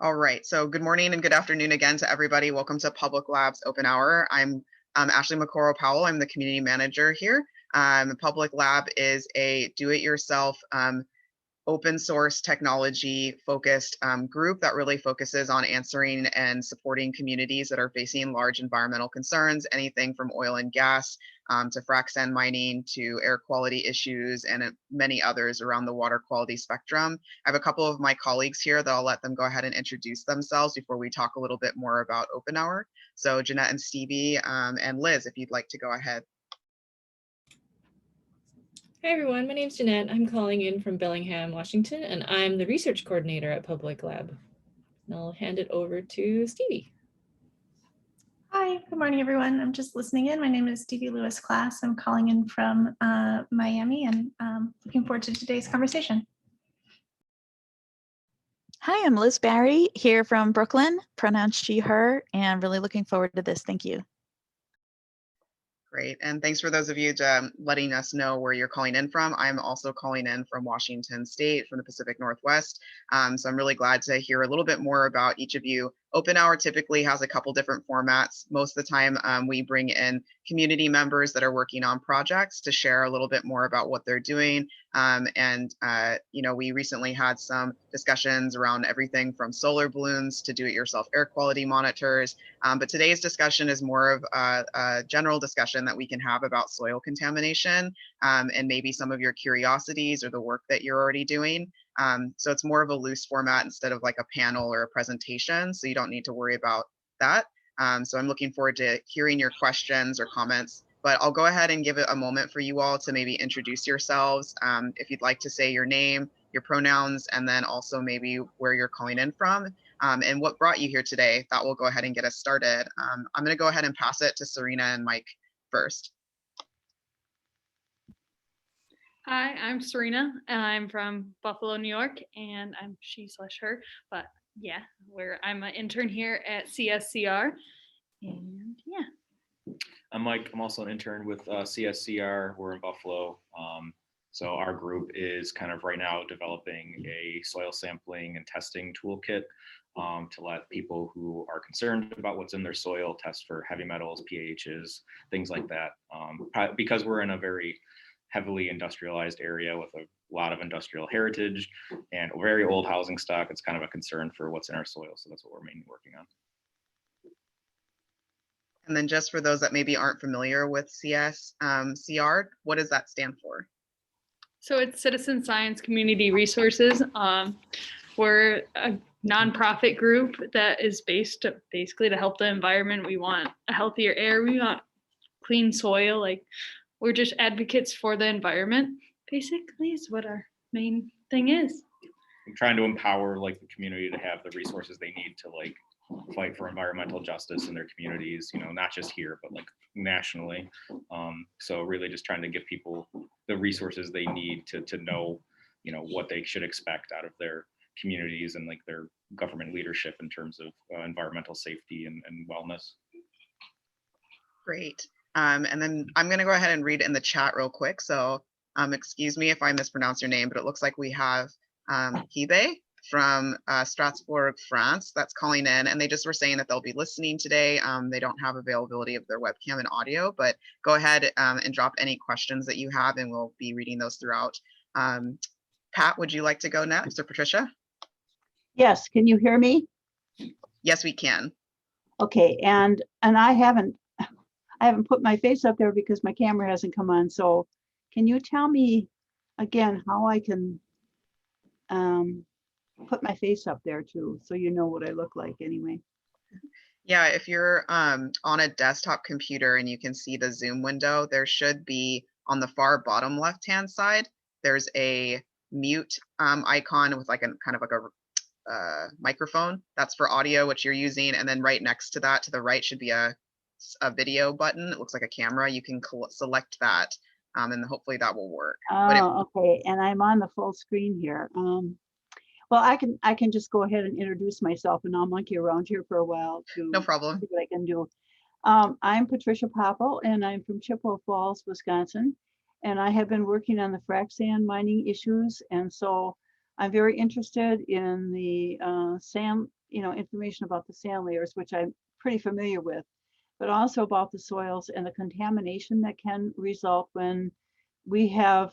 All right. So good morning and good afternoon again to everybody. Welcome to Public Labs Open Hour. I'm Ashley McCorrow Powell. I'm the community manager here. Public Lab is a do-it-yourself open source technology focused group that really focuses on answering and supporting communities that are facing large environmental concerns, anything from oil and gas to frac sand mining to air quality issues and many others around the water quality spectrum. I have a couple of my colleagues here that I'll let them go ahead and introduce themselves before we talk a little bit more about Open Hour. So Jeanette and Stevie and Liz, if you'd like to go ahead. Hi everyone, my name is Jeanette. I'm calling in from Bellingham, Washington, and I'm the research coordinator at Public Lab. And I'll hand it over to Stevie. Hi, good morning everyone. I'm just listening in. My name is Stevie Lewis-Class. I'm calling in from Miami and looking forward to today's conversation. Hi, I'm Liz Barry here from Brooklyn, pronounced she, her, and really looking forward to this. Thank you. Great. And thanks for those of you letting us know where you're calling in from. I'm also calling in from Washington State, from the Pacific Northwest. So I'm really glad to hear a little bit more about each of you. Open Hour typically has a couple different formats. Most of the time, we bring in community members that are working on projects to share a little bit more about what they're doing. We recently had some discussions around everything from solar balloons to do-it-yourself air quality monitors. But today's discussion is more of a general discussion that we can have about soil contamination and maybe some of your curiosities or the work that you're already doing. So it's more of a loose format instead of like a panel or a presentation. So you don't need to worry about that. So I'm looking forward to hearing your questions or comments, but I'll go ahead and give it a moment for you all to maybe introduce yourselves. If you'd like to say your name, your pronouns, and then also maybe where you're calling in from and what brought you here today. That will go ahead and get us started. I'm going to go ahead and pass it to Serena and Mike first. Hi, I'm Serena, and I'm from Buffalo, New York, and I'm she/her, but yeah, I'm an intern here at CSCR, and yeah. I'm Mike. I'm also an intern with CSCR. We're in Buffalo. So our group is kind of right now developing a soil sampling and testing toolkit to let people who are concerned about what's in their soil test for heavy metals, pHs, things like that. Because we're in a very heavily industrialized area with a lot of industrial heritage and a very old housing stock, it's kind of a concern for what's in our soil. So that's what we're mainly working on. And then just for those that maybe aren't familiar with CSCR, what does that stand for? So it's Citizen Science Community Resources. We're a nonprofit group that is based basically to help the environment. We want a healthier air. We want clean soil. Like, we're just advocates for the environment, basically, is what our main thing is. I'm trying to empower like the community to have the resources they need to like fight for environmental justice in their communities, not just here, but like nationally. So really just trying to give people the resources they need to know, what they should expect out of their communities and like their government leadership in terms of environmental safety and wellness. Great. And then I'm going to go ahead and read it in the chat real quick. So excuse me if I mispronounce your name, but it looks like we have Hibe from Strasbourg, France, that's calling in. And they just were saying that they'll be listening today. They don't have availability of their webcam and audio, but go ahead and drop any questions that you have, and we'll be reading those throughout. Pat, would you like to go next, or Patricia? Yes, can you hear me? Yes, we can. Okay, and I haven't put my face up there because my camera hasn't come on. So can you tell me again how I can put my face up there too, so you know what I look like anyway? Yeah, if you're on a desktop computer and you can see the Zoom window, there should be on the far bottom left-hand side, there's a mute icon with like a kind of like a microphone. That's for audio, which you're using. And then right next to that, to the right, should be a video button. It looks like a camera. You can select that, and hopefully that will work. Oh, okay. And I'm on the full screen here. Well, I can just go ahead and introduce myself, and I'll monkey around here for a while to no problem. See what I can do. I'm Patricia Popple, and I'm from Chippewa Falls, Wisconsin, and I have been working on the frac sand mining issues, and so I'm very interested in the information about the sand layers, which I'm pretty familiar with, but also about the soils and the contamination that can result when we have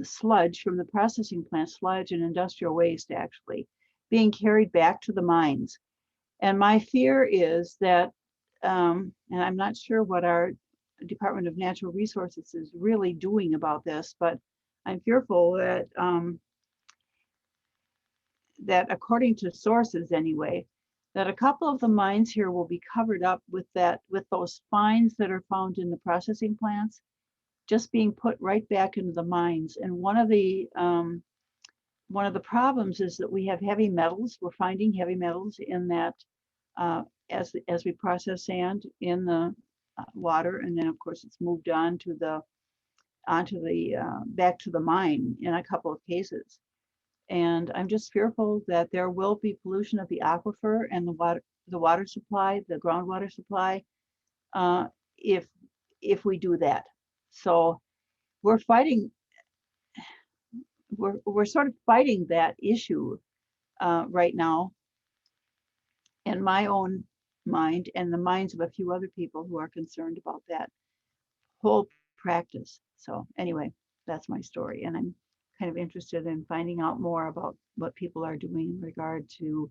sludge from the processing plant, sludge and industrial waste actually being carried back to the mines. And my fear is that, and I'm not sure what our Department of Natural Resources is really doing about this, but I'm fearful that that according to sources anyway, that a couple of the mines here will be covered up with those fines that are found in the processing plants, just being put right back into the mines. And one of the problems is that we have heavy metals. We're finding heavy metals in that as we process sand in the water, and then of course it's moved on to the back to the mine in a couple of cases. And I'm just fearful that there will be pollution of the aquifer and the water supply, the groundwater supply, if we do that. So we're fighting. We're sort of fighting that issue right now in my own mind and the minds of a few other people who are concerned about that whole practice. So anyway, that's my story, and I'm kind of interested in finding out more about what people are doing in regard to,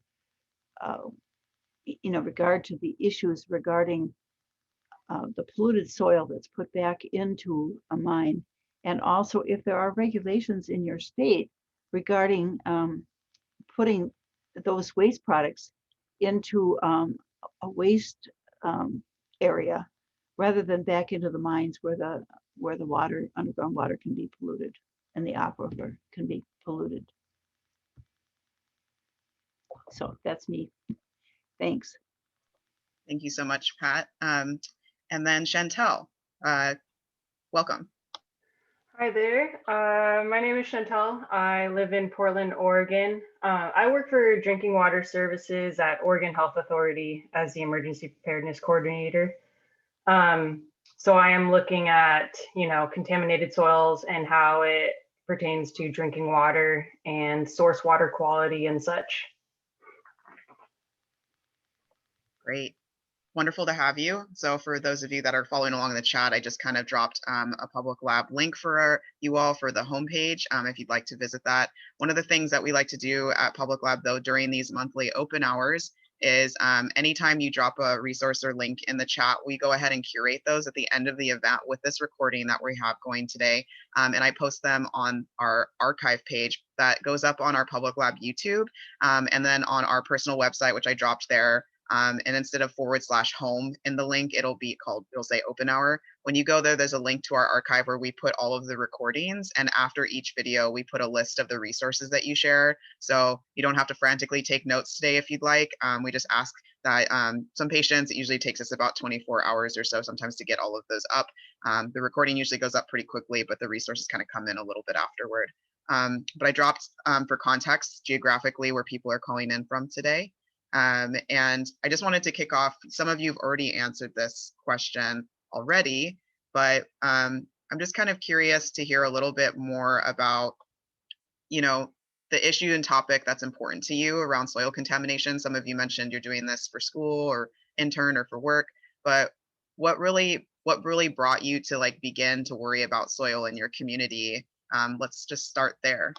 regard to the issues regarding the polluted soil that's put back into a mine, and also if there are regulations in your state regarding putting those waste products into a waste area rather than back into the mines where the water, underground water, can be polluted and the aquifer can be polluted. So that's me. Thanks. Thank you so much, Pat. And then Chantel, welcome. Hi there. My name is Chantel. I live in Portland, Oregon. I work for Drinking Water Services at Oregon Health Authority as the Emergency Preparedness Coordinator. So I am looking at, contaminated soils and how it pertains to drinking water and source water quality and such. Great. Wonderful to have you. So for those of you that are following along in the chat, I just kind of dropped a public lab link for you all for the homepage if you'd like to visit that. One of the things that we like to do at Public Lab, though, during these monthly open hours is anytime you drop a resource or link in the chat, we go ahead and curate those at the end of the event with this recording that we have going today. And I post them on our archive page that goes up on our Public Lab YouTube and then on our personal website, which I dropped there. And instead of /home in the link, it'll say open hour. When you go there, there's a link to our archive where we put all of the recordings. And after each video, we put a list of the resources that you share. So you don't have to frantically take notes today if you'd like. We just ask that some patients, it usually takes us about 24 hours or so sometimes to get all of those up. The recording usually goes up pretty quickly, but the resources kind of come in a little bit afterward. But I dropped for context geographically where people are calling in from today. And I just wanted to kick off. Some of you have already answered this question already, but I'm just kind of curious to hear a little bit more about, the issue and topic that's important to you around soil contamination. Some of you mentioned you're doing this for school or intern or for work, but what really brought you to begin to worry about soil in your community? Let's just start there.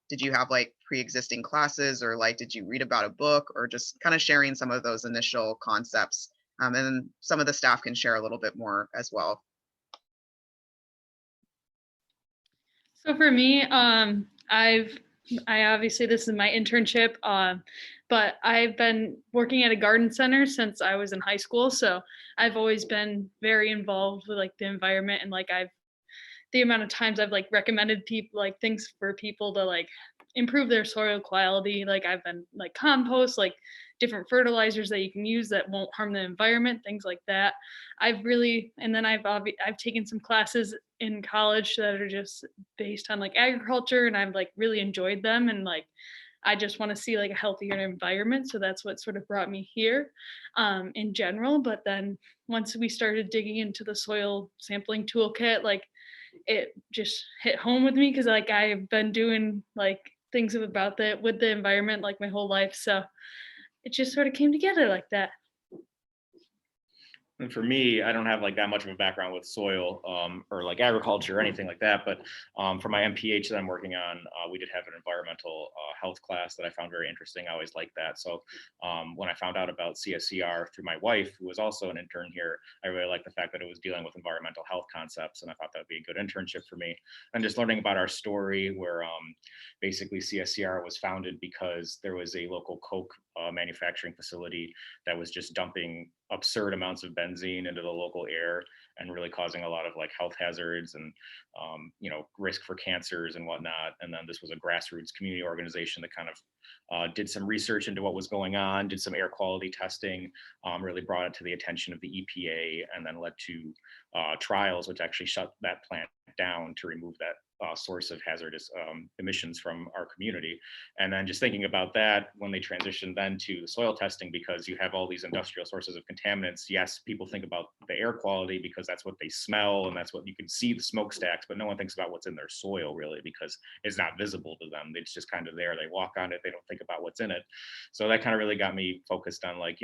Did you have pre-existing classes, or did you read about a book, or just kind of sharing some of those initial concepts? And then some of the staff can share a little bit more as well. So for me, I obviously, this is my internship, but I've been working at a garden center since I was in high school. So I've always been very involved with the environment, and the amount of times I've recommended people things for people to improve their soil quality. I've been compost, different fertilizers that you can use that won't harm the environment, things like that. I've taken some classes in college that are just based on agriculture, and I've really enjoyed them, and I just want to see a healthier environment. So that's what sort of brought me here in general. But then once we started digging into the soil sampling toolkit, it just hit home with me, because I've been doing things about with the environment like my whole life. So it just sort of came together like that. And for me, I don't have like that much of a background with soil or like agriculture or anything like that. But for my MPH that I'm working on, we did have an environmental health class that I found very interesting. I always liked that. So when I found out about CSCR through my wife, who was also an intern here, I really liked the fact that it was dealing with environmental health concepts. And I thought that would be a good internship for me. And just learning about our story where basically CSCR was founded because there was a local Coke manufacturing facility that was just dumping absurd amounts of benzene into the local air and really causing a lot of like health hazards and risk for cancers and whatnot. And then this was a grassroots community organization that kind of did some research into what was going on, did some air quality testing, really brought it to the attention of the EPA, and then led to trials which actually shut that plant down to remove that source of hazardous emissions from our community. And then just thinking about that when they transitioned then to the soil testing, because you have all these industrial sources of contaminants. Yes, people think about the air quality because that's what they smell and that's what you can see, the smokestacks, but no one thinks about what's in their soil really because it's not visible to them. It's just kind of there. They walk on it. They don't think about what's in it. So that kind of really got me focused on like,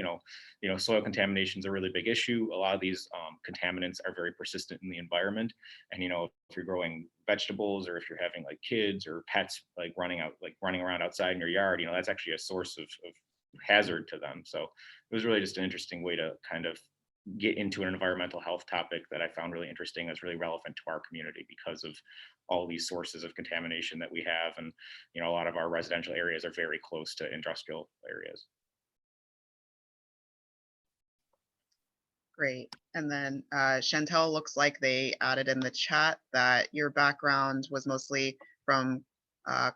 soil contamination is a really big issue. A lot of these contaminants are very persistent in the environment. And, if you're growing vegetables or if you're having like kids or pets like running around outside in your yard, that's actually a source of hazard to them. So it was really just an interesting way to kind of get into an environmental health topic that I found really interesting, that's really relevant to our community because of all these sources of contamination that we have. And a lot of our residential areas are very close to industrial areas. Great. And then Chantel, looks like they added in the chat that your background was mostly from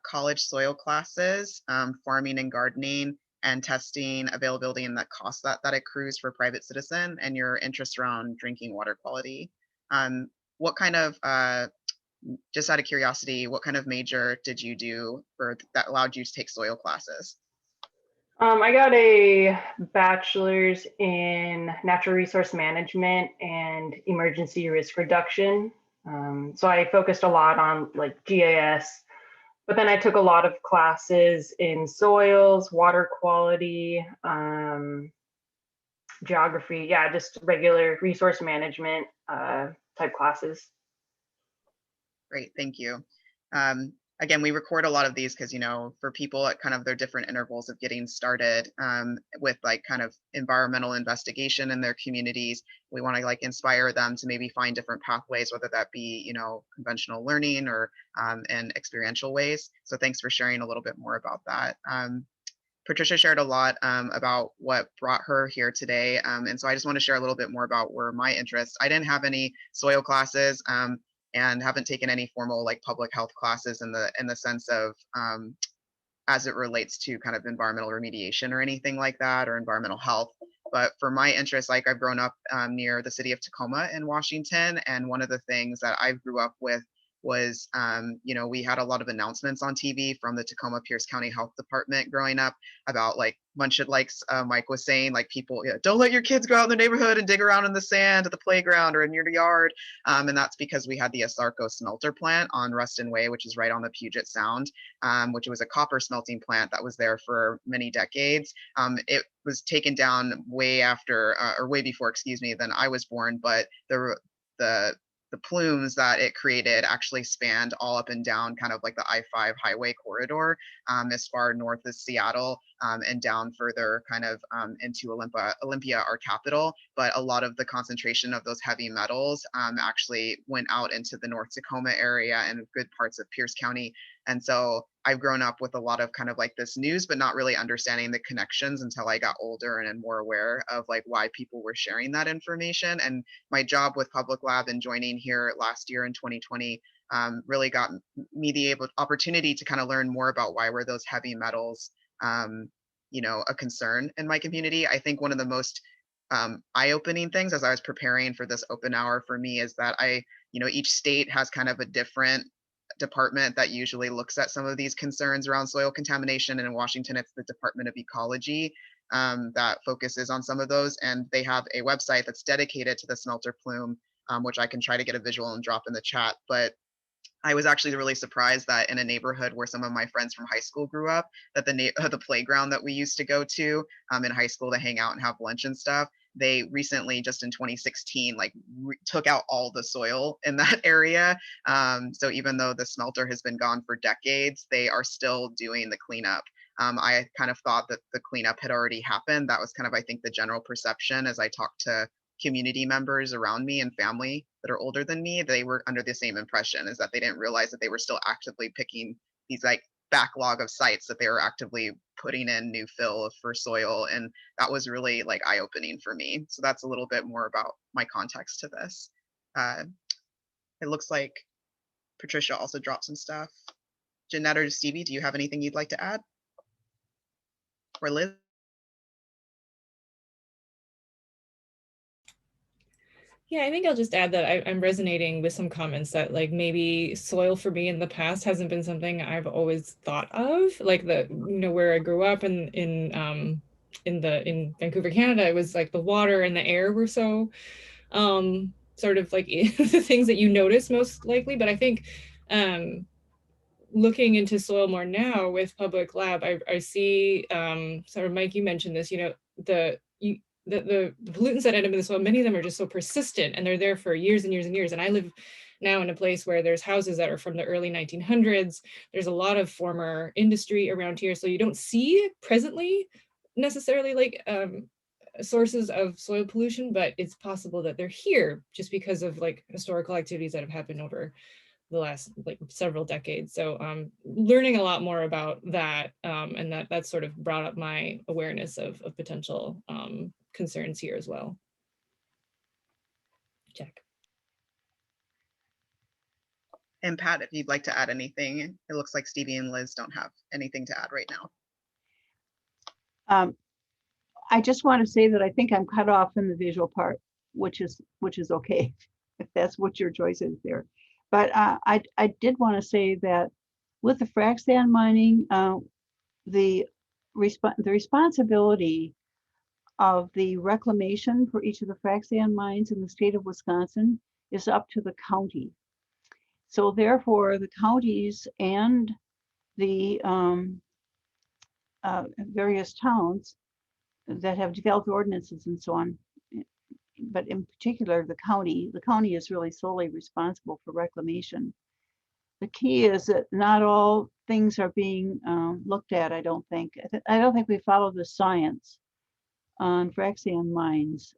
college soil classes, farming and gardening, and testing availability and the cost that accrues for private citizen, and your interest around drinking water quality. What kind of, just out of curiosity, what kind of major did you do that allowed you to take soil classes? I got a bachelor's in natural resource management and emergency risk reduction. So I focused a lot on like GIS, but then I took a lot of classes in soils, water quality, geography, just regular resource management type classes. Great, thank you. Again, we record a lot of these because, for people at kind of their different intervals of getting started with like kind of environmental investigation in their communities, we want to like inspire them to maybe find different pathways, whether that be, conventional learning or in experiential ways. So thanks for sharing a little bit more about that. Patricia shared a lot about what brought her here today. And so I just want to share a little bit more about where my interests. I didn't have any soil classes. And haven't taken any formal like public health classes in the sense of as it relates to kind of environmental remediation or anything like that, or environmental health. But for my interest, like I've grown up near the city of Tacoma in Washington, and one of the things that I grew up with was, we had a lot of announcements on TV from the Tacoma Pierce County Health Department growing up about like bunch of like Mike was saying, like people, don't let your kids go out in the neighborhood and dig around in the sand at the playground or in your yard. And that's because we had the Asarco smelter plant on Ruston Way, which is right on the Puget Sound, which was a copper smelting plant that was there for many decades. It was taken down way after, or way before, excuse me, than I was born, but the plumes that it created actually spanned all up and down kind of like the I-5 highway corridor, as far north as Seattle, and down further kind of into Olympia, our capital. But a lot of the concentration of those heavy metals actually went out into the North Tacoma area and good parts of Pierce County. And so I've grown up with a lot of kind of like this news, but not really understanding the connections until I got older and more aware of like why people were sharing that information. And my job with Public Lab and joining here last year in 2020 really got me the opportunity to kind of learn more about why were those heavy metals, a concern in my community. I think one of the most eye-opening things as I was preparing for this open hour for me is that each state has kind of a different department that usually looks at some of these concerns around soil contamination. And in Washington, it's the Department of Ecology that focuses on some of those. And they have a website that's dedicated to the smelter plume, which I can try to get a visual and drop in the chat. But I was actually really surprised that in a neighborhood where some of my friends from high school grew up, that the playground that we used to go to in high school to hang out and have lunch and stuff, they recently, just in 2016, like took out all the soil in that area. So even though the smelter has been gone for decades, they are still doing the cleanup. I kind of thought that the cleanup had already happened. That was kind of, I think, the general perception as I talked to community members around me and family that are older than me. They were under the same impression, is that they didn't realize that they were still actively picking these like backlog of sites that they were actively putting in new fill for soil. And that was really like eye-opening for me. So that's a little bit more about my context to this. It looks like Patricia also dropped some stuff. Jeanette or Stevie, do you have anything you'd like to add? Or Liz? Yeah, I think I'll just add that I'm resonating with some comments that like maybe soil for me in the past hasn't been something I've always thought of. Like where I grew up in Vancouver, Canada, it was like the water and the air were so sort of like the things that you notice most likely. But I think looking into soil more now with Public Lab, I see sort of Mike, you mentioned this, the pollutants that end up in the soil, many of them are just so persistent and they're there for years and years and years. And I live now in a place where there's houses that are from the early 1900s. There's a lot of former industry around here. So you don't see presently necessarily like sources of soil pollution, but it's possible that they're here just because of like historical activities that have happened over the last like several decades. So learning a lot more about that, and that sort of brought up my awareness of potential concerns here as well. Check. And Pat, if you'd like to add anything, it looks like Stevie and Liz don't have anything to add right now. I just want to say that I think I'm cut off in the visual part, which is okay, if that's what your choice is there. But I did want to say that with the frac sand mining, the responsibility of the reclamation for each of the frac sand mines in the state of Wisconsin is up to the county. So therefore, the counties and the various towns that have developed ordinances and so on, but in particular the county is really solely responsible for reclamation. The key is that not all things are being looked at. I don't think we follow the science on frac sand mines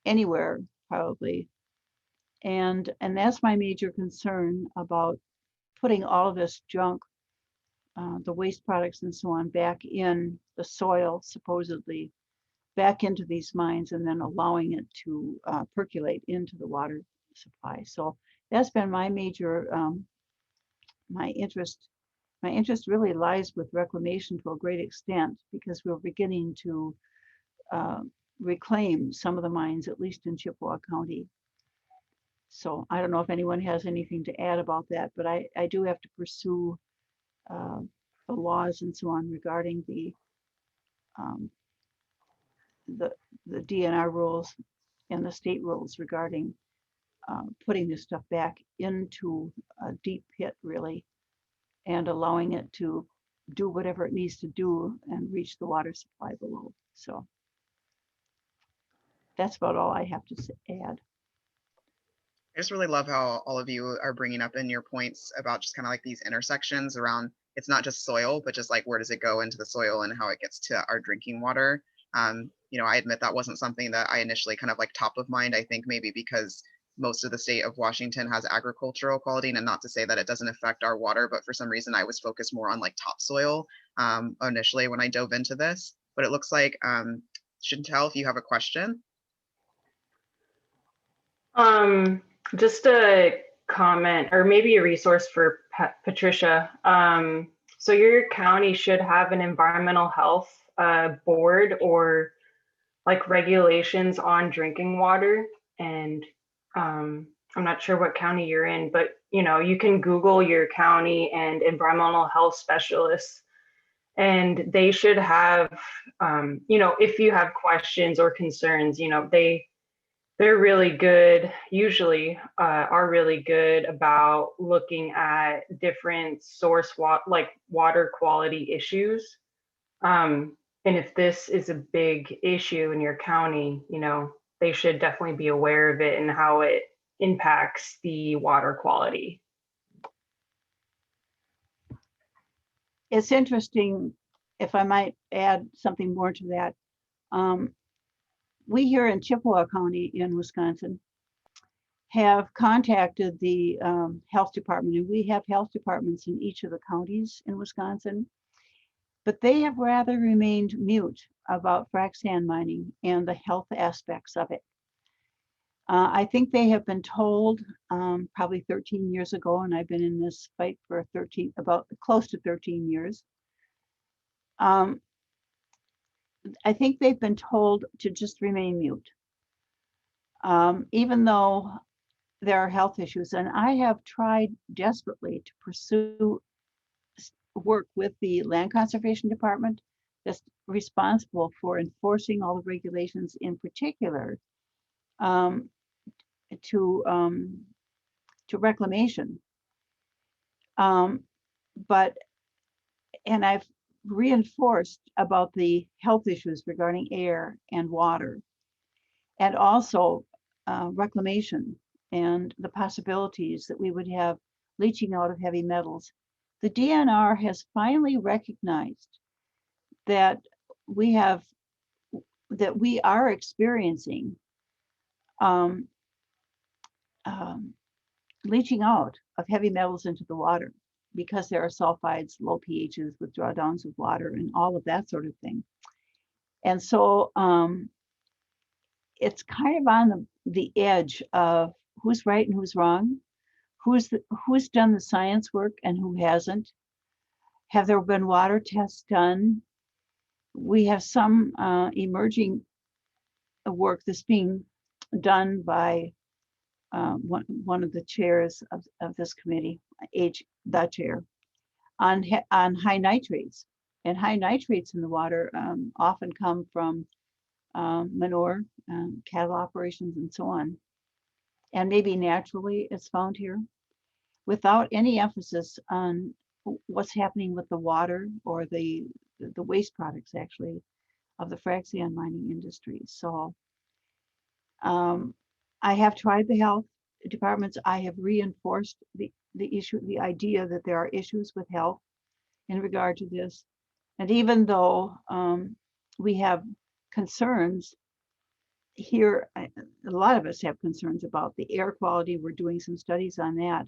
anywhere probably, and that's my major concern about putting all of this junk, the waste products and so on, back in the soil, supposedly back into these mines, and then allowing it to percolate into the water supply. So that's been my major my interest really lies with reclamation to a great extent, because we're beginning to reclaim some of the mines, at least in Chippewa County. So I don't know if anyone has anything to add about that, but I do have to pursue the laws and so on regarding the DNR rules and the state rules regarding putting this stuff back into a deep pit, really, and allowing it to do whatever it needs to do and reach the water supply below. So that's about all I have to add. I just really love how all of you are bringing up in your points about just kind of like these intersections around, it's not just soil, but just like where does it go into the soil and how it gets to our drinking water. I admit that wasn't something that I initially kind of like top of mind. I think maybe because most of the state of Washington has agricultural quality, and not to say that it doesn't affect our water, but for some reason I was focused more on like topsoil initially when I dove into this. But it looks like Chantel, if you have a question. Just a comment, or maybe a resource for Patricia. So your county should have an environmental health board or like regulations on drinking water. And I'm not sure what county you're in, but you can Google your county and environmental health specialists, and they should have, if you have questions or concerns, they're really good, usually are really good about looking at different source like water quality issues. And if this is a big issue in your county, you know, they should definitely be aware of it and how it impacts the water quality. It's interesting, if I might add something more to that. We here in Chippewa County in Wisconsin have contacted the health department, and we have health departments in each of the counties in Wisconsin, but they have rather remained mute about frac sand mining and the health aspects of it. I think they have been told probably 13 years ago, and I've been in this fight for about close to 13 years. I think they've been told to just remain mute, even though there are health issues. And I have tried desperately to pursue work with the Land Conservation Department that's responsible for enforcing all the regulations, in particular to reclamation. And I've reinforced about the health issues regarding air and water, and also reclamation and the possibilities that we would have leaching out of heavy metals. The DNR has finally recognized that we are experiencing leaching out of heavy metals into the water because there are sulfides, low pHs, withdrawdowns of water, and all of that sort of thing. And so it's kind of on the edge of who's right and who's wrong, who's done the science work and who hasn't. Have there been water tests done? We have some emerging work that's being done by one of the chairs of this committee, the chair, on high nitrates. And high nitrates in the water often come from manure, cattle operations, and so on. And maybe naturally it's found here, without any emphasis on what's happening with the water or the waste products, actually, of the frac sand mining industry. So I have tried the health departments. I have reinforced the issue, the idea that there are issues with health in regard to this. And even though we have concerns here, a lot of us have concerns about the air quality. We're doing some studies on that.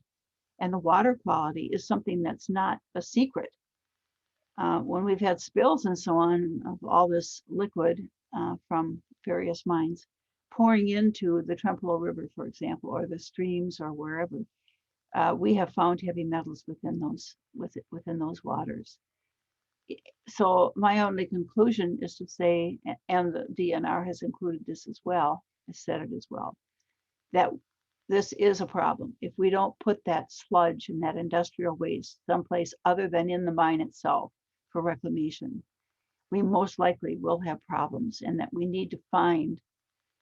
And the water quality is something that's not a secret. When we've had spills and so on of all this liquid from various mines pouring into the Trempealeau River, for example, or the streams or wherever, we have found heavy metals within those waters. So my only conclusion is to say, and the DNR has included this as well, has said it as well, that this is a problem. If we don't put that sludge and that industrial waste someplace other than in the mine itself for reclamation, we most likely will have problems, and that we need to find,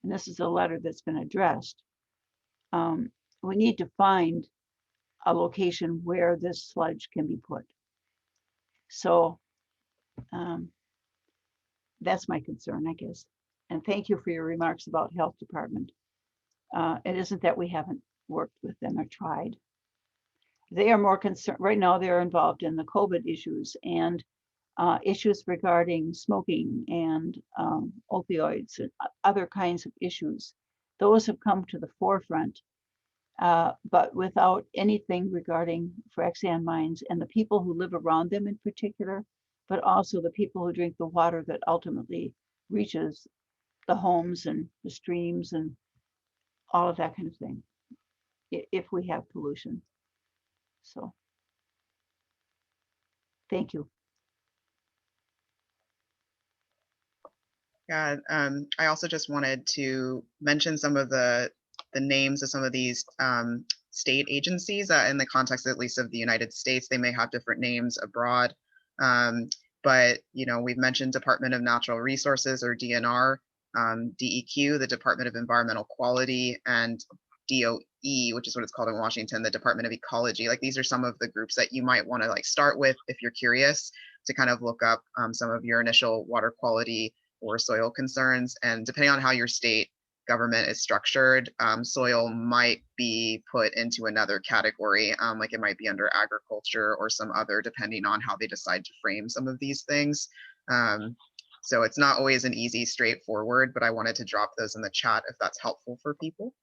and this is a letter that's been addressed, we need to find a location where this sludge can be put. So that's my concern, I guess. And thank you for your remarks about health department. It isn't that we haven't worked with them or tried. They are more concerned, right now they're involved in the COVID issues and issues regarding smoking and opioids and other kinds of issues. Those have come to the forefront, but without anything regarding frac sand mines and the people who live around them in particular, but also the people who drink the water that ultimately reaches the homes and the streams and all of that kind of thing, if we have pollution. So, thank you. Yeah, I also just wanted to mention some of the names of some of these state agencies in the context, at least of the United States. They may have different names abroad, but you know, we've mentioned Department of Natural Resources, or DNR. DEQ, the Department of Environmental Quality, and DOE, which is what it's called in Washington, the Department of Ecology. Like these are some of the groups that you might want to like start with if you're curious to kind of look up some of your initial water quality or soil concerns. And depending on how your state government is structured, soil might be put into another category, like it might be under agriculture or some other, depending on how they decide to frame some of these things. So it's not always an easy, straightforward, but I wanted to drop those in the chat if that's helpful for people.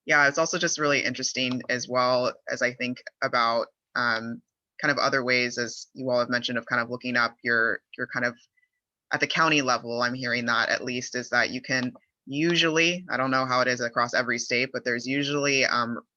Yeah, it's also just really interesting as well as I think about kind of other ways, as you all have mentioned, of kind of looking up your kind of at the county level. I'm hearing that at least is that you can usually, I don't know how it is across every state, but there's usually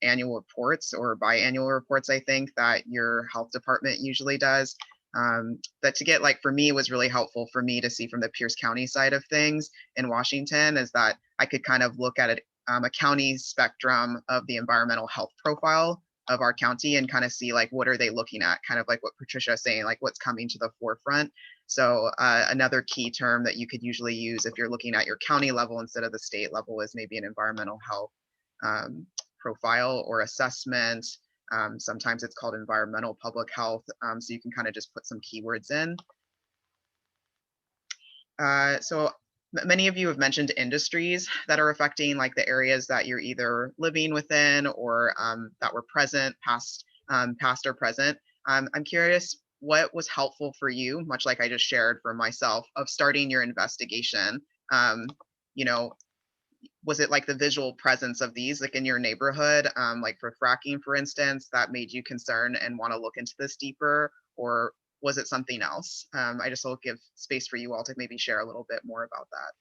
annual reports or biannual reports, I think, that your health department usually does. That to get, like, for me, was really helpful for me to see from the Pierce County side of things in Washington, is that I could kind of look at it, a county spectrum of the environmental health profile of our county and kind of see like what are they looking at, kind of like what Patricia is saying, like what's coming to the forefront. So another key term that you could usually use if you're looking at your county level instead of the state level is maybe an environmental health profile or assessment. Sometimes it's called environmental public health. So you can kind of just put some keywords in. So many of you have mentioned industries that are affecting like the areas that you're either living within or that were present, past or present. I'm curious what was helpful for you, much like I just shared for myself, of starting your investigation. You know, was it like the visual presence of these, like in your neighborhood, like for fracking, for instance, that made you concerned and want to look into this deeper, or was it something else? I just will give space for you all to maybe share a little bit more about that.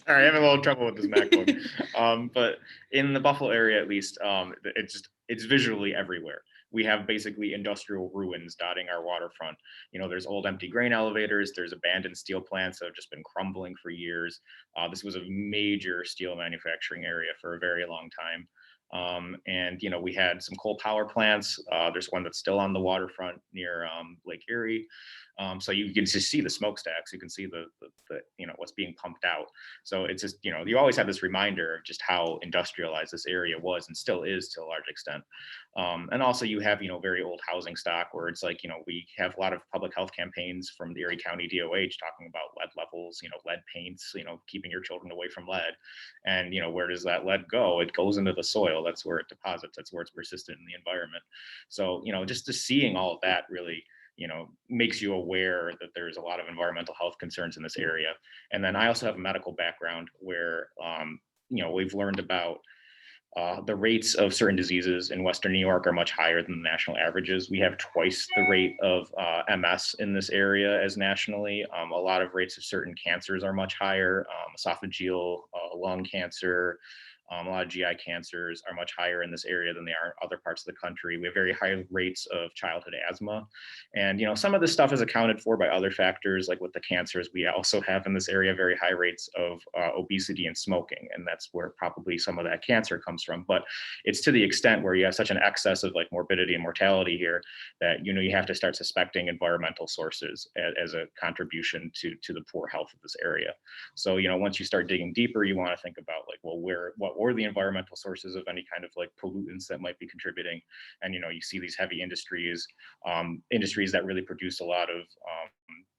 All right, I'm having a little trouble with this MacBook. But in the Buffalo area, at least, it's visually everywhere. We have basically industrial ruins dotting our waterfront. You know, there's old empty grain elevators, there's abandoned steel plants that have just been crumbling for years. This was a major steel manufacturing area for a very long time. And, you know, we had some coal power plants. There's one that's still on the waterfront near Lake Erie. So you can just see the smokestacks. You can see the you know, what's being pumped out. So it's just, you know, you always have this reminder of just how industrialized this area was and still is to a large extent. And also you have, you know, very old housing stock where it's like, you know, we have a lot of public health campaigns from the Erie County DOH talking about lead levels, you know, lead paints, you know, keeping your children away from lead. And, you know, where does that lead go? It goes into the soil. That's where it deposits. That's where it's persistent in the environment. So, you know, just seeing all of that really, you know, makes you aware that there's a lot of environmental health concerns in this area. And then I also have a medical background where, you know, we've learned about the rates of certain diseases in Western New York are much higher than the national averages. We have twice the rate of MS in this area as nationally. A lot of rates of certain cancers are much higher. Esophageal, lung cancer, a lot of GI cancers are much higher in this area than they are in other parts of the country. We have very high rates of childhood asthma. And, you know, some of this stuff is accounted for by other factors, like with the cancers. We also have in this area very high rates of obesity and smoking. And that's where probably some of that cancer comes from. But it's to the extent where you have such an excess of like morbidity and mortality here that, you know, you have to start suspecting environmental sources as a contribution to the poor health of this area. So, you know, once you start digging deeper, you want to think about like, well, what or the environmental sources of any kind of like pollutants that might be contributing. And, you know, you see these heavy industries, industries that really produce a lot of,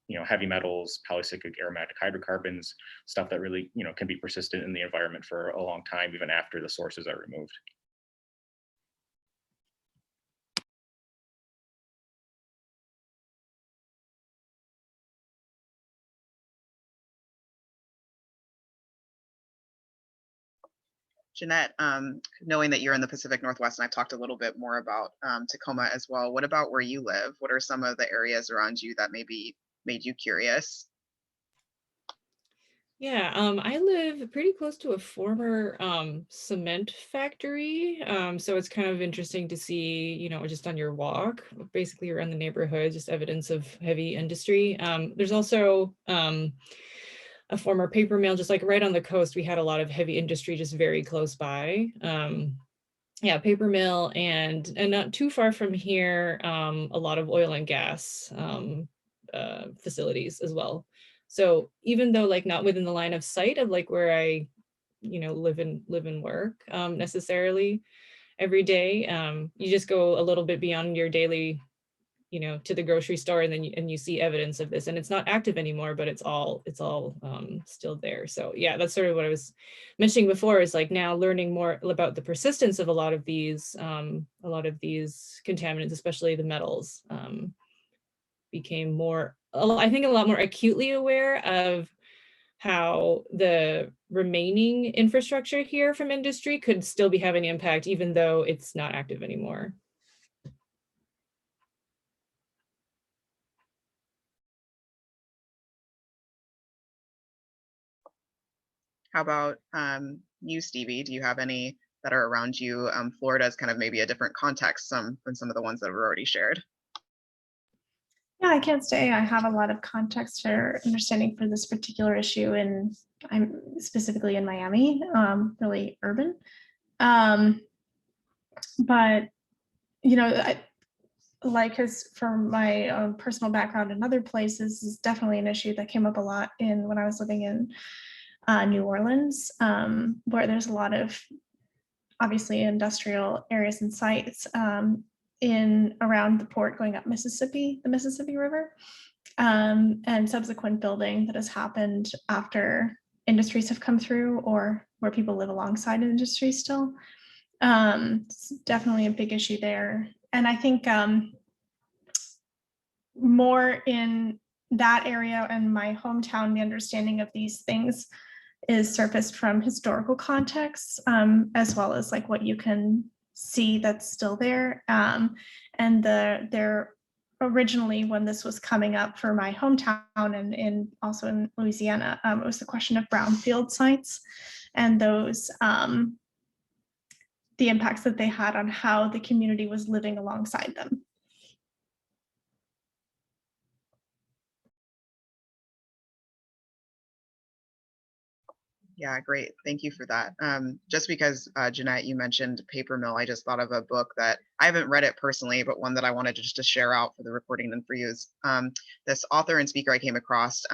you know, heavy metals, polycyclic aromatic hydrocarbons, stuff that really, you know, can be persistent in the environment for a long time, even after the sources are removed. Jeanette, knowing that you're in the Pacific Northwest, and I've talked a little bit more about Tacoma as well, what about where you live? What are some of the areas around you that maybe made you curious? Yeah, I live pretty close to a former cement factory. So it's kind of interesting to see, you know, just on your walk, basically around the neighborhood, just evidence of heavy industry. There's also a former paper mill, just like right on the coast. We had a lot of heavy industry just very close by. Yeah, paper mill, and not too far from here, a lot of oil and gas facilities as well. So even though like not within the line of sight of like where I, live and work necessarily every day, you just go a little bit beyond your daily, to the grocery store, and then you see evidence of this, and it's not active anymore, but it's all still there. So yeah, that's sort of what I was mentioning before, is like now learning more about the persistence of a lot of these contaminants, especially the metals, became more, I think, a lot more acutely aware of how the remaining infrastructure here from industry could still be having an impact, even though it's not active anymore. How about you, Stevie? Do you have any that are around you? Florida is kind of maybe a different context than some of the ones that were already shared. Yeah, I can't say I have a lot of context or understanding for this particular issue, and I'm specifically in Miami, really urban. But because from my own personal background in other places, is definitely an issue that came up a lot when I was living in New Orleans, where there's a lot of obviously industrial areas and sites in around the port going up the Mississippi River, and subsequent building that has happened after industries have come through, or where people live alongside industry still. It's definitely a big issue there. And I think more in that area and my hometown, the understanding of these things is surfaced from historical contexts, as well as like what you can see that's still there. And there originally, when this was coming up for my hometown and also in Louisiana, it was the question of brownfield sites and those the impacts that they had on how the community was living alongside them. Yeah, great. Thank you for that. Just because, Jeanette, you mentioned paper mill, I just thought of a book that I haven't read it personally, but one that I wanted just to share out for the recording and for you is this author and speaker I came across,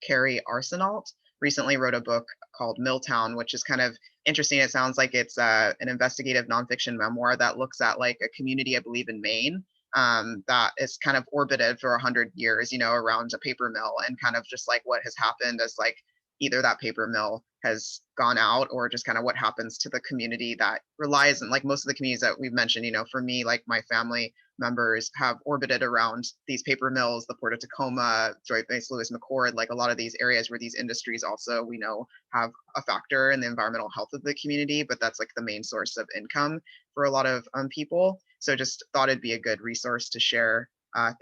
Carrie Arsenault, recently wrote a book called Milltown, which is kind of interesting. It sounds like it's an investigative nonfiction memoir that looks at like a community, I believe, in Maine, that is kind of orbited for 100 years, around a paper mill, and kind of just like what has happened as like either that paper mill has gone out, or just kind of what happens to the community that relies on, like most of the communities that we've mentioned, for me, like my family members have orbited around these paper mills, the Port of Tacoma, Joint Base Lewis McChord, like a lot of these areas where these industries also, we know, have a factor in the environmental health of the community, but that's like the main source of income for a lot of people. So just thought it'd be a good resource to share.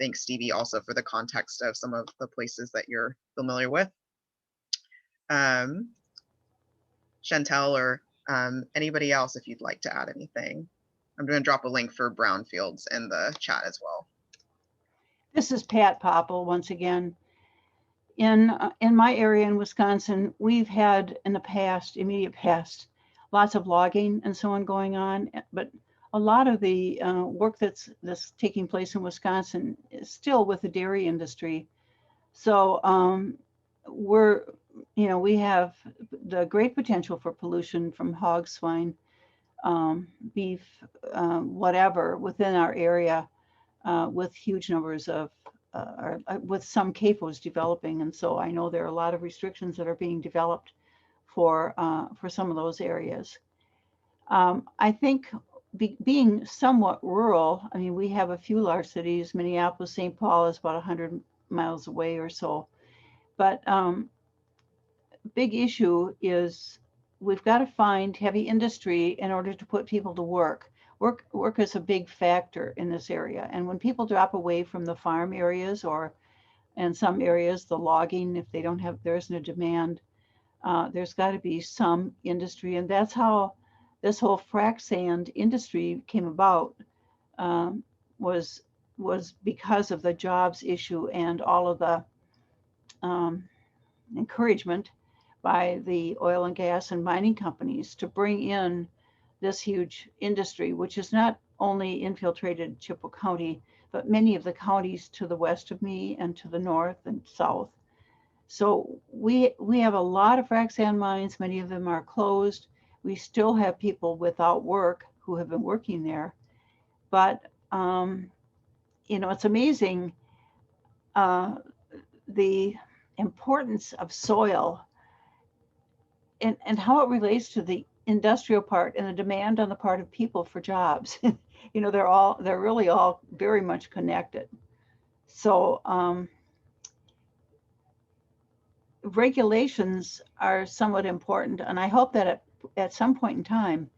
Thanks, Stevie, also for the context of some of the places that you're familiar with. Chantel or anybody else, if you'd like to add anything. I'm going to drop a link for brownfields in the chat as well. This is Pat Popple once again. In my area in Wisconsin, we've had in the past, immediate past, lots of logging and so on going on, but a lot of the work that's taking place in Wisconsin is still with the dairy industry. So we have the great potential for pollution from hog, swine, beef, whatever within our area, with huge numbers of, with some CAFOs developing. And so I know there are a lot of restrictions that are being developed for some of those areas. I think being somewhat rural, I mean, we have a few large cities. Minneapolis, St. Paul is about 100 miles away or so. But big issue is we've got to find heavy industry in order to put people to work. Work is a big factor in this area. And when people drop away from the farm areas, or in some areas, the logging, if they don't have, there isn't a demand, there's got to be some industry. And that's how this whole frac sand industry came about, was because of the jobs issue and all of the encouragement by the oil and gas and mining companies to bring in this huge industry, which is not only infiltrated Chippewa County, but many of the counties to the west of me and to the north and south. So we have a lot of frac sand mines. Many of them are closed. We still have people without work who have been working there. But, it's amazing the importance of soil and how it relates to the industrial part and the demand on the part of people for jobs. They're really all very much connected. So regulations are somewhat important, and I hope that at some point in time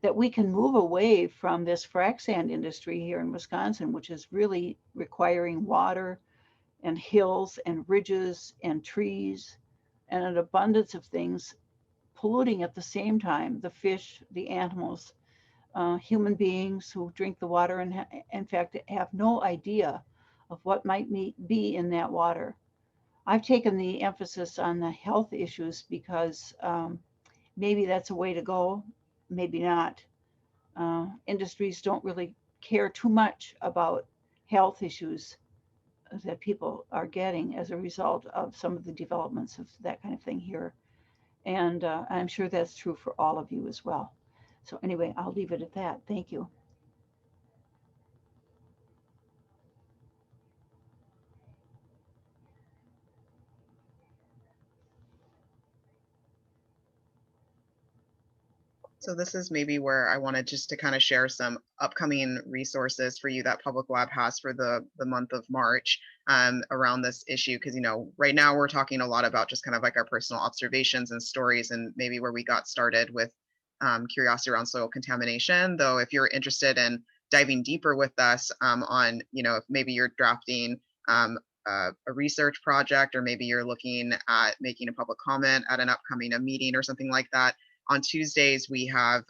that we can move away from this frac sand industry here in Wisconsin, which is really requiring water and hills and ridges and trees and an abundance of things, polluting at the same time the fish, the animals, human beings who drink the water and in fact have no idea of what might be in that water. I've taken the emphasis on the health issues because maybe that's a way to go, maybe not. Industries don't really care too much about health issues that people are getting as a result of some of the developments of that kind of thing here. And I'm sure that's true for all of you as well. So anyway, I'll leave it at that. Thank you. So this is maybe where I wanted just to kind of share some upcoming resources for you that Public Lab has for the month of March around this issue. Because, right now we're talking a lot about just kind of like our personal observations and stories and maybe where we got started with curiosity around soil contamination. Though if you're interested in diving deeper with us on, if maybe you're drafting a research project, or maybe you're looking at making a public comment at an upcoming meeting or something like that, on Tuesdays, we have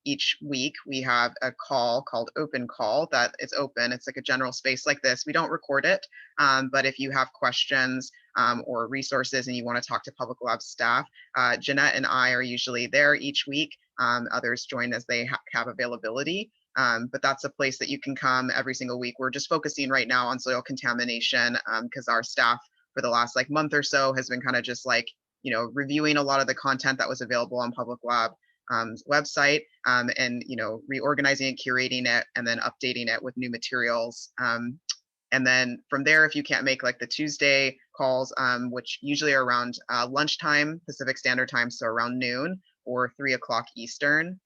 each week, we have a call called Open Call that is open. It's like a general space like this. We don't record it, but if you have questions or resources and you want to talk to Public Lab staff, Jeanette and I are usually there each week. Others join as they have availability. But that's a place that you can come every single week. We're just focusing right now on soil contamination because our staff for the last month or so has been kind of just reviewing a lot of the content that was available on Public Lab website and reorganizing and curating it and then updating it with new materials. And then from there, if you can't make the Tuesday calls, which usually are around lunchtime, Pacific Standard Time, so around noon or 3 o'clock Eastern,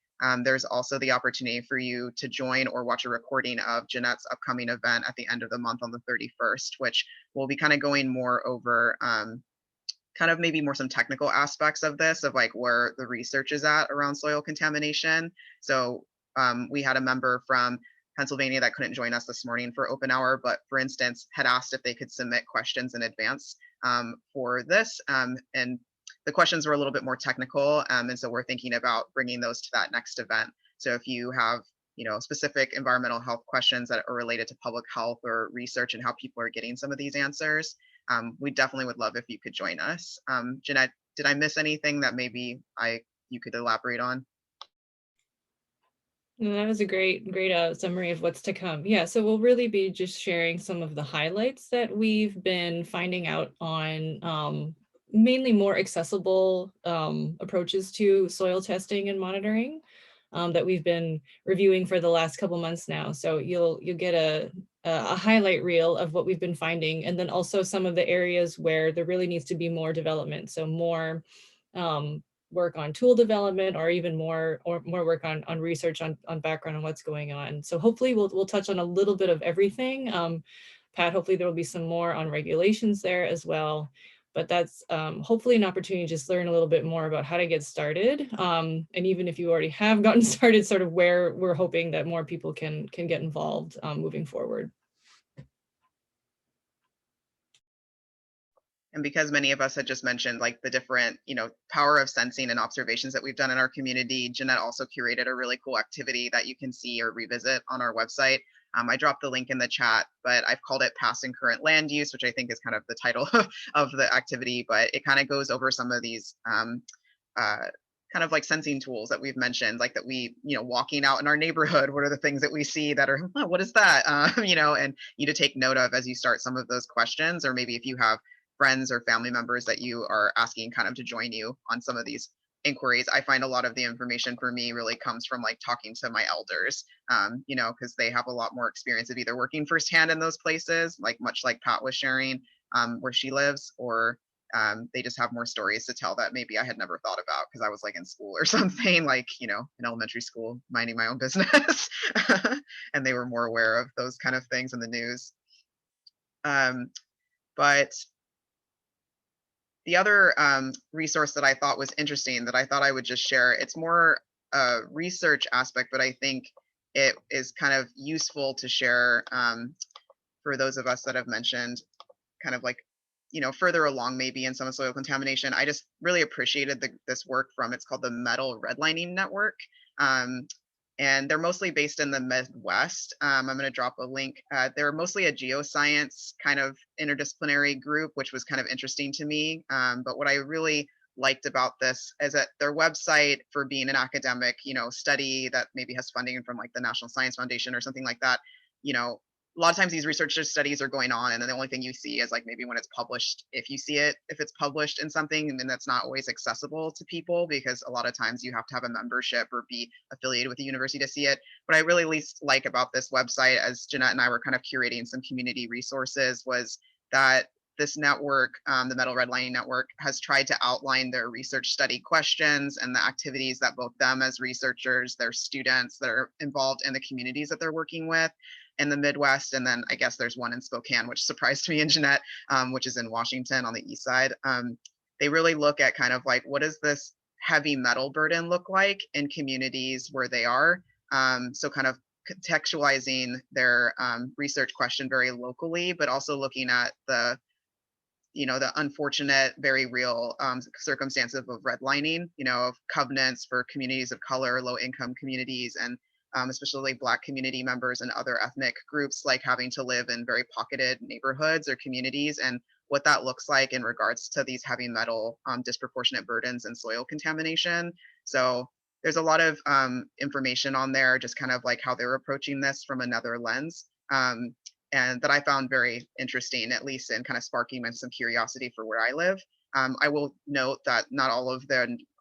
there's also the opportunity for you to join or watch a recording of Jeanette's upcoming event at the end of the month on the 31st, which will be kind of going more over kind of maybe more some technical aspects of this, of where the research is at around soil contamination. So we had a member from Pennsylvania that couldn't join us this morning for OpenHour, but for instance, had asked if they could submit questions in advance for this. And the questions were a little bit more technical. And so we're thinking about bringing those to that next event. So if you have specific environmental health questions that are related to public health or research and how people are getting some of these answers, we definitely would love if you could join us. Jeanette, did I miss anything that maybe you could elaborate on? No, that was a great summary of what's to come. Yeah, so we'll really be just sharing some of the highlights that we've been finding out on mainly more accessible approaches to soil testing and monitoring that we've been reviewing for the last couple months now. So you'll get a highlight reel of what we've been finding, and then also some of the areas where there really needs to be more development. So more work on tool development, or even more work on research on background on what's going on. So hopefully we'll touch on a little bit of everything. Pat, hopefully there will be some more on regulations there as well. But that's hopefully an opportunity to just learn a little bit more about how to get started. And even if you already have gotten started, sort of where we're hoping that more people can get involved moving forward. And because many of us had just mentioned the different, power of sensing and observations that we've done in our community, Jeanette also curated a really cool activity that you can see or revisit on our website. I dropped the link in the chat, but I've called it Past and Current Land Use, which I think is kind of the title of the activity, but it kind of goes over some of these kind of like sensing tools that we've mentioned, like that we, walking out in our neighborhood, what are the things that we see that are, oh, what is that? And you to take note of as you start some of those questions, or maybe if you have friends or family members that you are asking kind of to join you on some of these inquiries. I find a lot of the information for me really comes from like talking to my elders, because they have a lot more experience of either working firsthand in those places, like much like Pat was sharing, where she lives, or they just have more stories to tell that maybe I had never thought about because I was like in school or something, like, in elementary school, minding my own business. And they were more aware of those kind of things in the news. But the other resource that I thought was interesting that I thought I would just share, it's more a research aspect, but I think it is kind of useful to share for those of us that have mentioned kind of like, further along maybe in some of soil contamination. I just really appreciated this work from, it's called the Metal Redlining Network. And they're mostly based in the Midwest. I'm going to drop a link. They're mostly a geoscience kind of interdisciplinary group, which was kind of interesting to me. But what I really liked about this is that their website, for being an academic, study that maybe has funding from like the National Science Foundation or something like that, a lot of times these research studies are going on, and then the only thing you see is like maybe when it's published, if you see it, if it's published in something, and then that's not always accessible to people because a lot of times you have to have a membership or be affiliated with the university to see it. What I really least like about this website, as Jeanette and I were kind of curating some community resources, was that this network, the Metal Redlining Network, has tried to outline their research study questions and the activities that both them as researchers, their students that are involved in the communities that they're working with in the Midwest. And then I guess there's one in Spokane, which surprised me and Jeanette, which is in Washington on the east side. They really look at kind of like, what does this heavy metal burden look like in communities where they are? So kind of contextualizing their research question very locally, but also looking at the unfortunate, very real circumstances of redlining, of covenants for communities of color, low income communities, and especially Black community members and other ethnic groups, like having to live in very pocketed neighborhoods or communities, and what that looks like in regards to these heavy metal disproportionate burdens and soil contamination. So there's a lot of information on there, just kind of like how they're approaching this from another lens. And that I found very interesting, at least in kind of sparking some curiosity for where I live. I will note that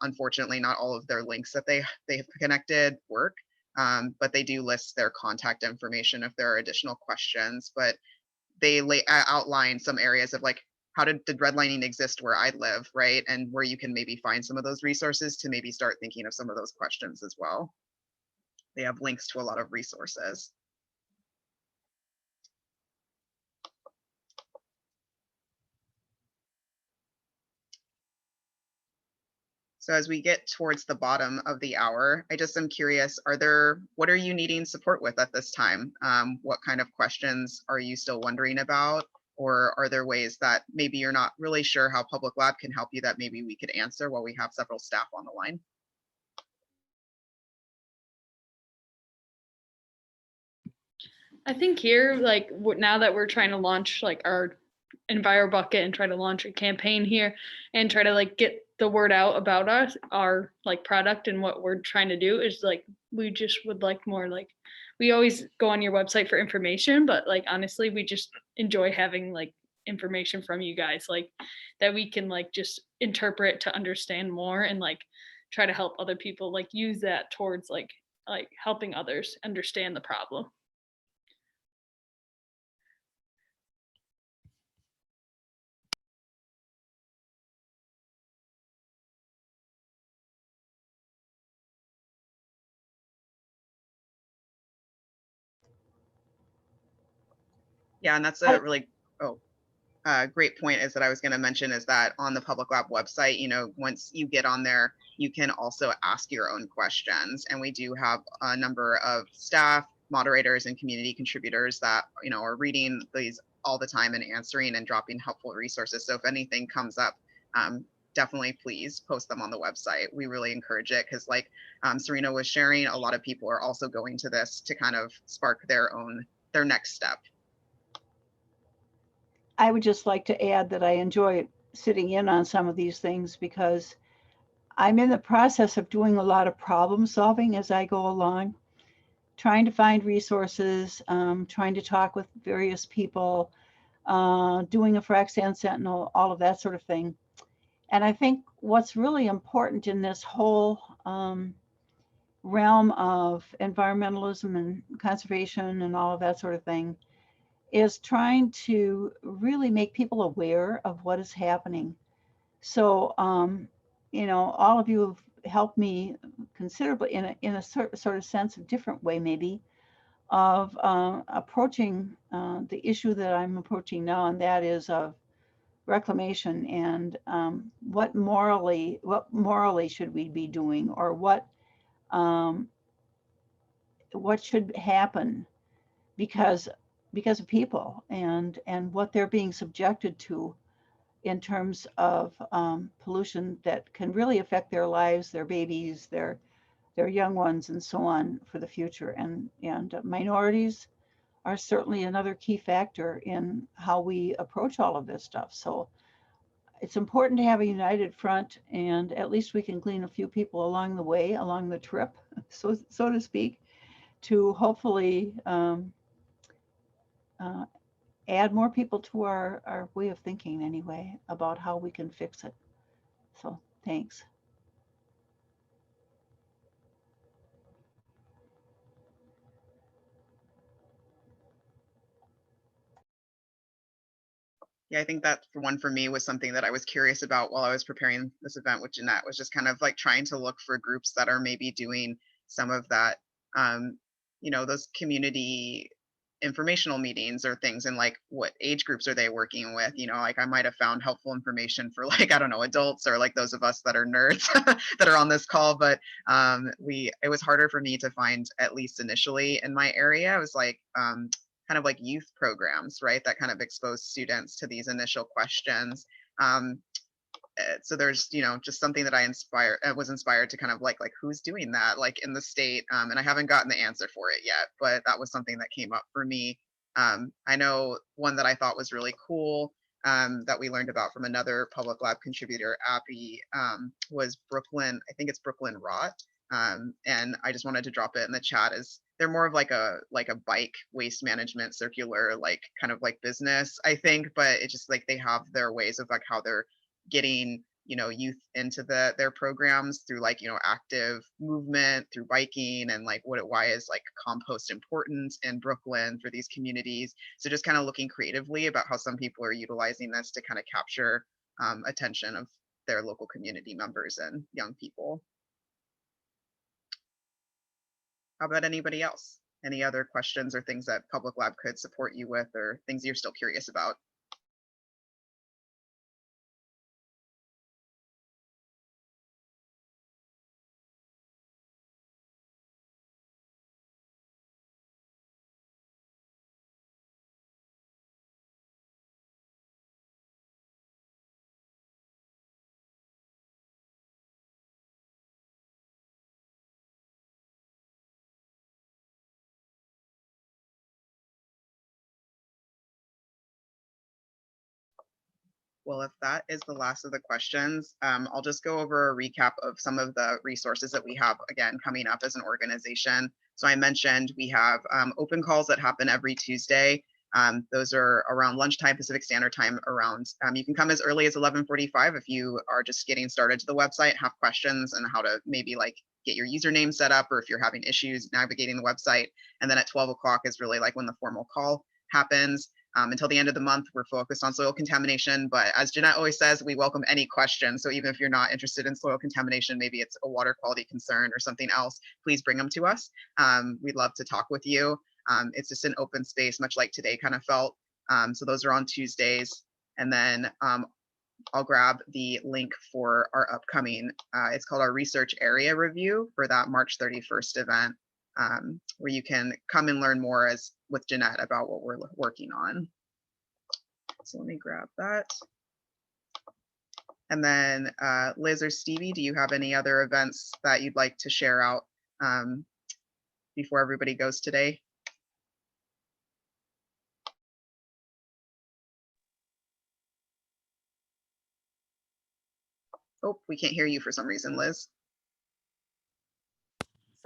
unfortunately, not all of their links that they've connected work, but they do list their contact information if there are additional questions. But they outline some areas of like, how did redlining exist where I live, right? And where you can maybe find some of those resources to maybe start thinking of some of those questions as well. They have links to a lot of resources. So as we get towards the bottom of the hour, I just am curious, what are you needing support with at this time? What kind of questions are you still wondering about? Or are there ways that maybe you're not really sure how Public Lab can help you that maybe we could answer while we have several staff on the line? I think here, like now that we're trying to launch like our Enviro Bucket and try to launch a campaign here and try to like get the word out about us, our like product and what we're trying to do, is like we just would like more, like we always go on your website for information, but like honestly we just enjoy having like information from you guys, like that we can like just interpret to understand more and like try to help other people, like use that towards like helping others understand the problem. Yeah, and that's a really great point is that I was going to mention is that on the Public Lab website, once you get on there, you can also ask your own questions. And we do have a number of staff, moderators, and community contributors that, are reading these all the time and answering and dropping helpful resources. So if anything comes up, definitely please post them on the website. We really encourage it because like Serena was sharing, a lot of people are also going to this to kind of spark their own their next step. I would just like to add that I enjoy sitting in on some of these things because I'm in the process of doing a lot of problem solving as I go along, trying to find resources, trying to talk with various people, doing a frac sand sentinel, all of that sort of thing. And I think what's really important in this whole realm of environmentalism and conservation and all of that sort of thing is trying to really make people aware of what is happening. So, you know, all of you have helped me considerably in a sort of sense of different way, maybe, of approaching the issue that I'm approaching now, and that is of reclamation and what morally should we be doing, or what should happen because of people and what they're being subjected to in terms of pollution that can really affect their lives, their babies, their young ones, and so on for the future. And minorities are certainly another key factor in how we approach all of this stuff. So it's important to have a united front, and at least we can glean a few people along the way, along the trip, so to speak, to hopefully add more people to our way of thinking anyway about how we can fix it. So thanks. Yeah, I think that one for me was something that I was curious about while I was preparing this event with Jeanette, was just kind of like trying to look for groups that are maybe doing some of that, you know, those community informational meetings or things, and like what age groups are they working with. You know, like I might have found helpful information for, like, I don't know, adults or like those of us that are nerds that are on this call, but it was harder for me to find, at least initially in my area. It was like kind of like youth programs, right, that kind of expose students to these initial questions. So there's, you know, just something that I was inspired to kind of like who's doing that, like in the state, and I haven't gotten the answer for it yet, but that was something that came up for me. I know one that I thought was really cool, that we learned about from another public lab contributor, Abby, was Brooklyn. I think it's Brooklyn Rot. And I just wanted to drop it in the chat. Is they're more of like a bike waste management circular, like kind of like business, I think, but it's just like they have their ways of like how they're getting, you know, youth into their programs through, like, you know, active movement through biking, and like why is like compost important in Brooklyn for these communities. So just kind of looking creatively about how some people are utilizing this to kind of capture attention of their local community members and young people. How about anybody else? Any other questions or things that Public Lab could support you with, or things you're still curious about? Well, if that is the last of the questions, I'll just go over a recap of some of the resources that we have, again, coming up as an organization. So I mentioned we have open calls that happen every Tuesday. Those are around lunchtime, Pacific Standard Time. You can come as early as 11:45 if you are just getting started to the website, have questions and how to maybe like get your username set up, or if you're having issues navigating the website. And then at 12 o'clock is really like when the formal call happens. Until the end of the month, we're focused on soil contamination, but as Jeanette always says, we welcome any questions. So even if you're not interested in soil contamination, maybe it's a water quality concern or something else, please bring them to us. We'd love to talk with you. It's just an open space, much like today kind of felt. So those are on Tuesdays. And then I'll grab the link for our upcoming, it's called our research area review for that March 31st event, where you can come and learn more with Jeanette about what we're working on. So let me grab that. And then Liz or Stevie, do you have any other events that you'd like to share out before everybody goes today? Oh, we can't hear you for some reason, Liz.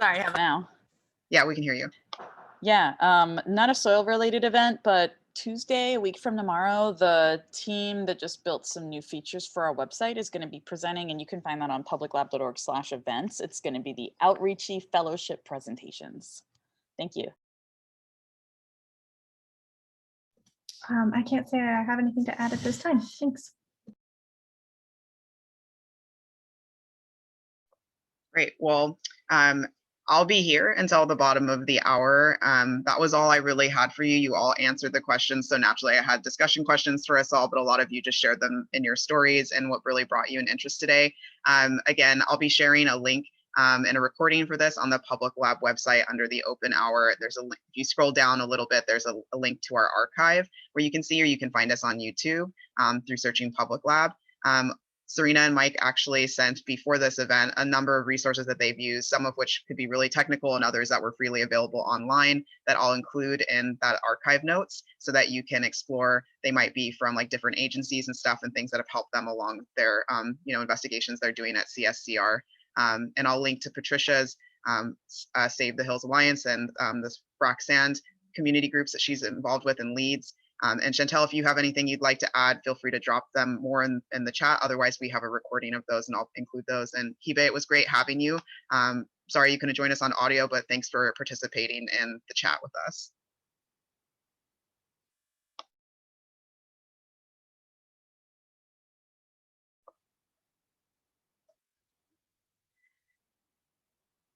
Sorry, how about now? Yeah, we can hear you. Yeah, not a soil related event, but Tuesday, a week from tomorrow, the team that just built some new features for our website is going to be presenting, and you can find that on publiclab.org/events. It's going to be the Outreachy Fellowship presentations. Thank you. I can't say I have anything to add at this time. Thanks. Great. Well, I'll be here until the bottom of the hour. That was all I really had for you. You all answered the questions. So naturally, I had discussion questions for us all, but a lot of you just shared them in your stories and what really brought you an interest today. Again, I'll be sharing a link and a recording for this on the Public Lab website under the OpenHour. There's a link. If you scroll down a little bit, there's a link to our archive where you can see, or you can find us on YouTube through searching Public Lab. Serena and Mike actually sent before this event a number of resources that they've used, some of which could be really technical and others that were freely available online that I'll include in that archive notes so that you can explore. They might be from like different agencies and stuff and things that have helped them along their investigations they're doing at CSCR. And I'll link to Patricia's Save the Hills Alliance and this Frack Sand community groups that she's involved with and leads. And Chantel, if you have anything you'd like to add, feel free to drop them more in the chat. Otherwise, we have a recording of those and I'll include those. And Hibe, it was great having you. Sorry you couldn't join us on audio, but thanks for participating in the chat with us.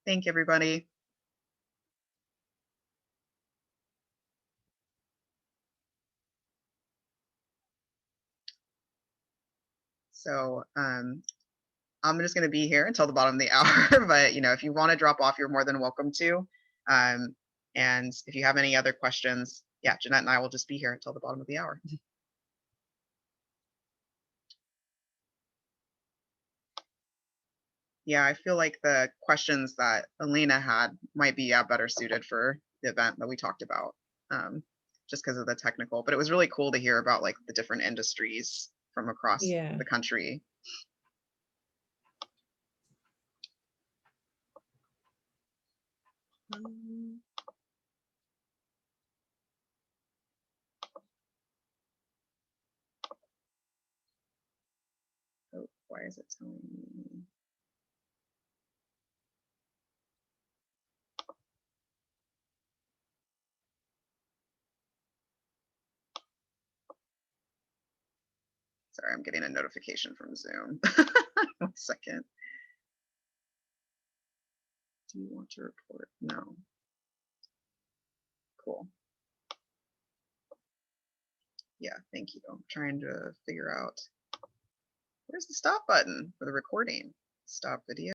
Thank you, everybody. So I'm just going to be here until the bottom of the hour, but if you want to drop off, you're more than welcome to. And if you have any other questions, yeah, Jeanette and I will just be here until the bottom of the hour. Yeah, I feel like the questions that Elena had might be better suited for the event that we talked about, just because of the technical. But it was really cool to hear about like the different industries from across the country. Oh, why is it telling me? Sorry, I'm getting a notification from Zoom. 1 second. Do you want to report? No. Cool. Yeah, thank you. I'm trying to figure out where's the stop button for the recording. Stop video.